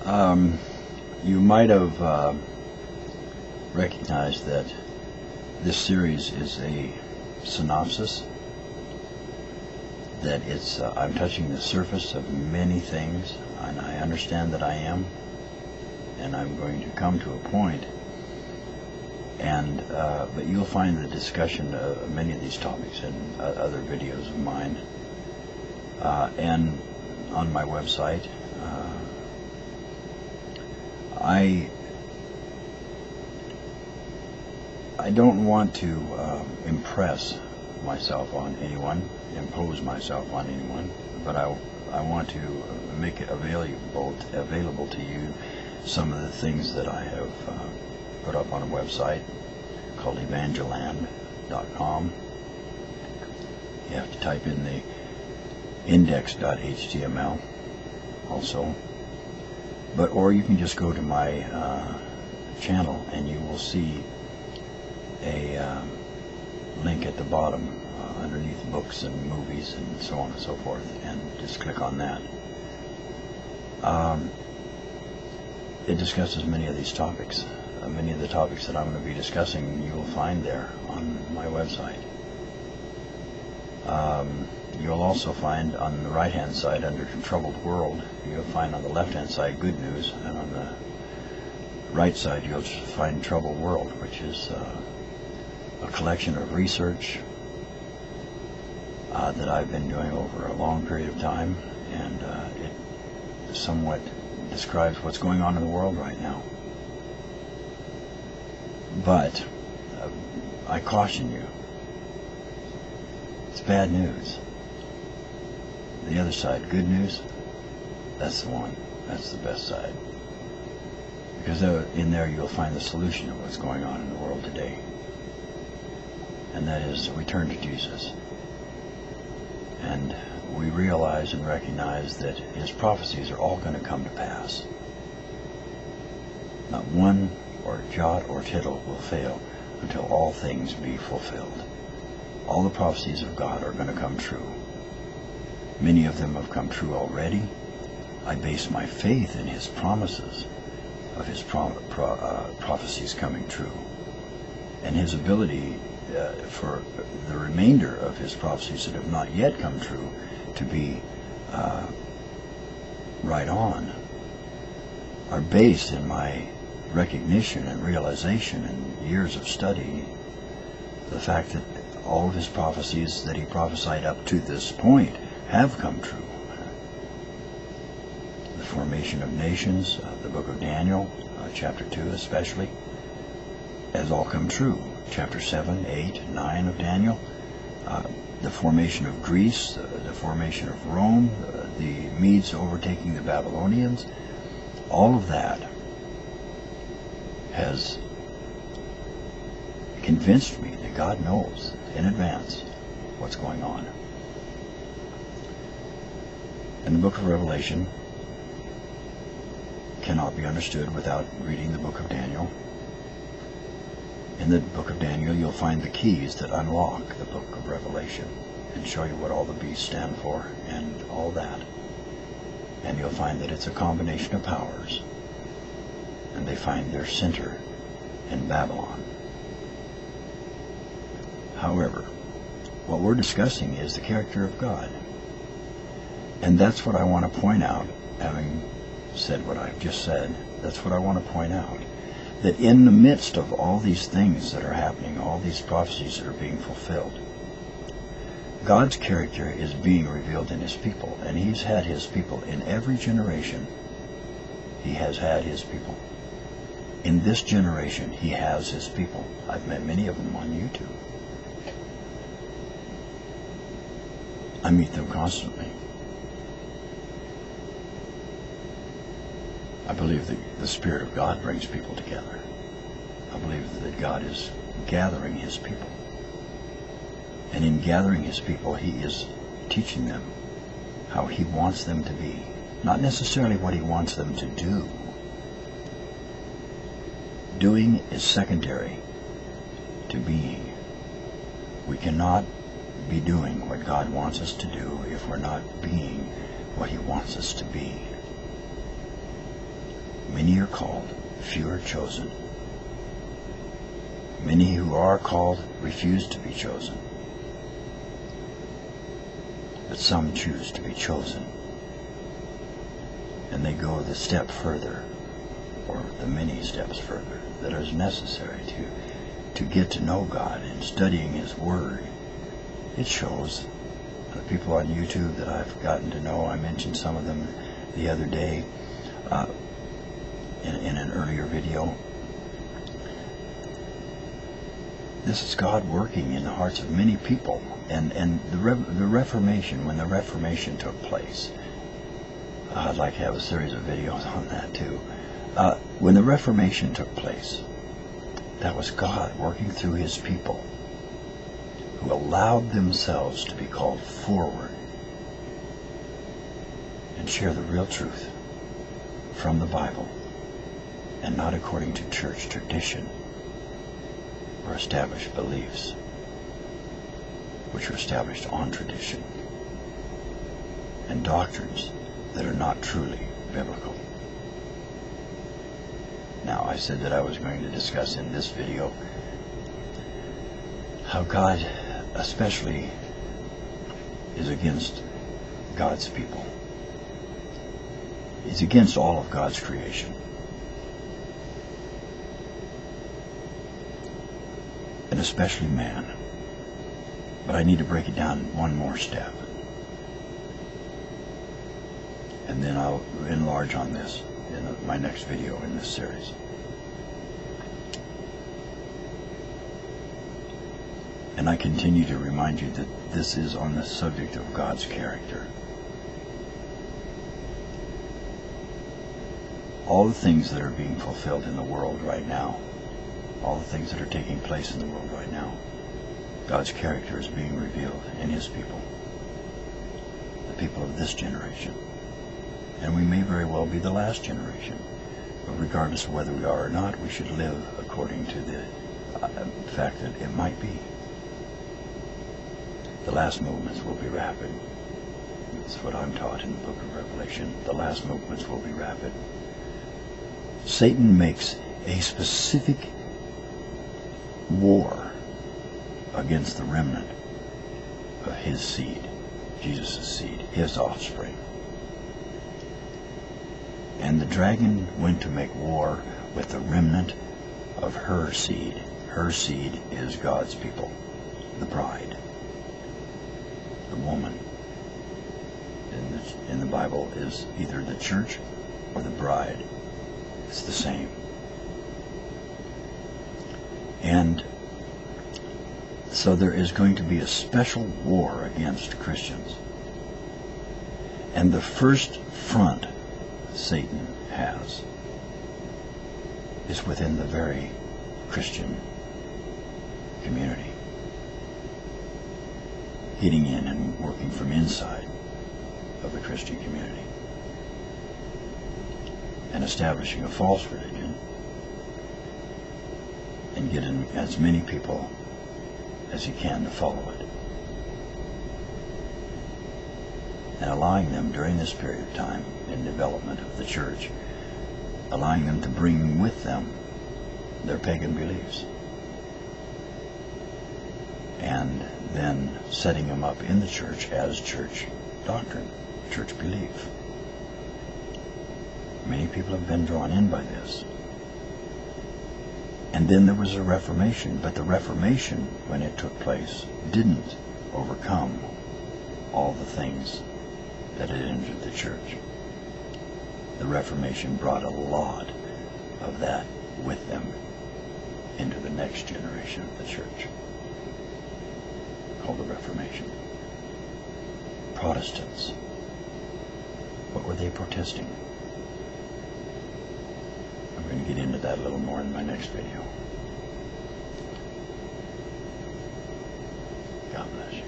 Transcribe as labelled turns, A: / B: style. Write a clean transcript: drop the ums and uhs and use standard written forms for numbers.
A: You might have recognized that this series is a synopsis, that I'm touching the surface of many things, and I understand that I am, and I'm going to come to a point, but you'll find the discussion of many of these topics in other videos of mine, and on my website. I don't want to impress myself on anyone, impose myself on anyone, but I want to make it available to you some of the things that I have put up on a website called evangeland.com. You have to type in the index.html also, or you can just go to my channel and you will see a link at the bottom underneath books and movies and so on and so forth, and just click on that. It discusses many of these topics. Many of the topics that I'm going to be discussing you will find there on my website. You'll also find on the right hand side under Troubled World, you'll find on the left hand side Good News, and on the right side you'll find Troubled World, which is a collection of research that I've been doing over a long period of time, and it somewhat describes what's going on in the world right now. But I caution you, it's bad news. The other side, good news, that's the one, that's the best side. Because in there you'll find the solution of what's going on in the world today. And that is return to Jesus. And we realize and recognize that his prophecies are all going to come to pass. Not one or jot or tittle will fail until all things be fulfilled. All the prophecies of God are going to come true. Many of them have come true already. I base my faith in his promises of his prophecies coming true, and his ability for the remainder of his prophecies that have not yet come true to be right on, are based in my recognition and realization and years of study, the fact that all of his prophecies that he prophesied up to this point have come true. The formation of nations, the book of Daniel, chapter 2 especially, has all come true. Chapter 7, 8, 9 of Daniel, the formation of Greece, the formation of Rome, the Medes overtaking the Babylonians, all of that has convinced me that God knows in advance what's going on. And the book of Revelation cannot be understood without reading the book of Daniel. In the book of Daniel, you'll find the keys that unlock the book of Revelation and show you what all the beasts stand for and all that. And you'll find that it's a combination of powers, and they find their center in Babylon. However, what we're discussing is the character of God. And that's what I want to point out, having said what I've just said. That's what I want to point out. That in the midst of all these things that are happening, all these prophecies that are being fulfilled, God's character is being revealed in his people. And he's had his people in every generation. He has had his people. In this generation, he has his people. I've met many of them on YouTube. I meet them constantly. I believe that the Spirit of God brings people together. I believe that God is gathering his people. And in gathering his people, he is teaching them how he wants them to be. Not necessarily what he wants them to do. Doing is secondary to being. We cannot be doing what God wants us to do if we're not being what he wants us to be. called, few are chosen. Many who are called refuse to be chosen. But some choose to be chosen. And they go the step further, or the many steps further, that is necessary to get to know God in studying His Word. It shows the people on YouTube that I've gotten to know. I mentioned some of them the other day in an earlier video. This is God working in the hearts of many people. And the Reformation, when the Reformation took place, I'd like to have a series of videos on that too. When the Reformation took place, that was God working through His people who allowed themselves to be called forward and share the real truth from the Bible and not according to church tradition or established beliefs, which are established on tradition, and doctrines that are not truly biblical. Now, I said that I was going to discuss in this video how God especially is against God's people. He's against all of God's creation. And especially man. But I need to break it down one more step. And then I'll enlarge on this in my next video in this series. And I continue to remind you that this is on the subject of God's character. All the things that are being fulfilled in the world right now, all the things that are taking place in the world right now, God's character is being revealed in His people, the people of this generation. And we may very well be the last generation. But regardless of whether we are or not, we should live according to the fact that it might be. The last movements will be rapid. That's what I'm taught in the book of Revelation. The last movements will be rapid. Satan makes a specific war against the remnant of his seed, Jesus' seed, his offspring. And the dragon went to make war with the remnant of her seed. Her seed is God's people, the bride, the woman. In the Bible is either the church or the bride. It's the same. And so there is going to be a special war against Christians. And the first front Satan has is within the very Christian community, getting in and working from inside of the Christian community and establishing a false religion and getting as many people as he can to follow it, and allowing them during this period of time in development of the church, allowing them to bring with them their pagan beliefs, and then setting them up in the church as church doctrine, church belief. Many people have been drawn in by this. And then there was a Reformation, but the Reformation, when it took place, didn't overcome all the things that had entered the church. The Reformation brought a lot of that with them into the next generation of the church, called the Reformation. Protestants, what were they protesting? I'm going to get into that a little more in my next video. God bless you.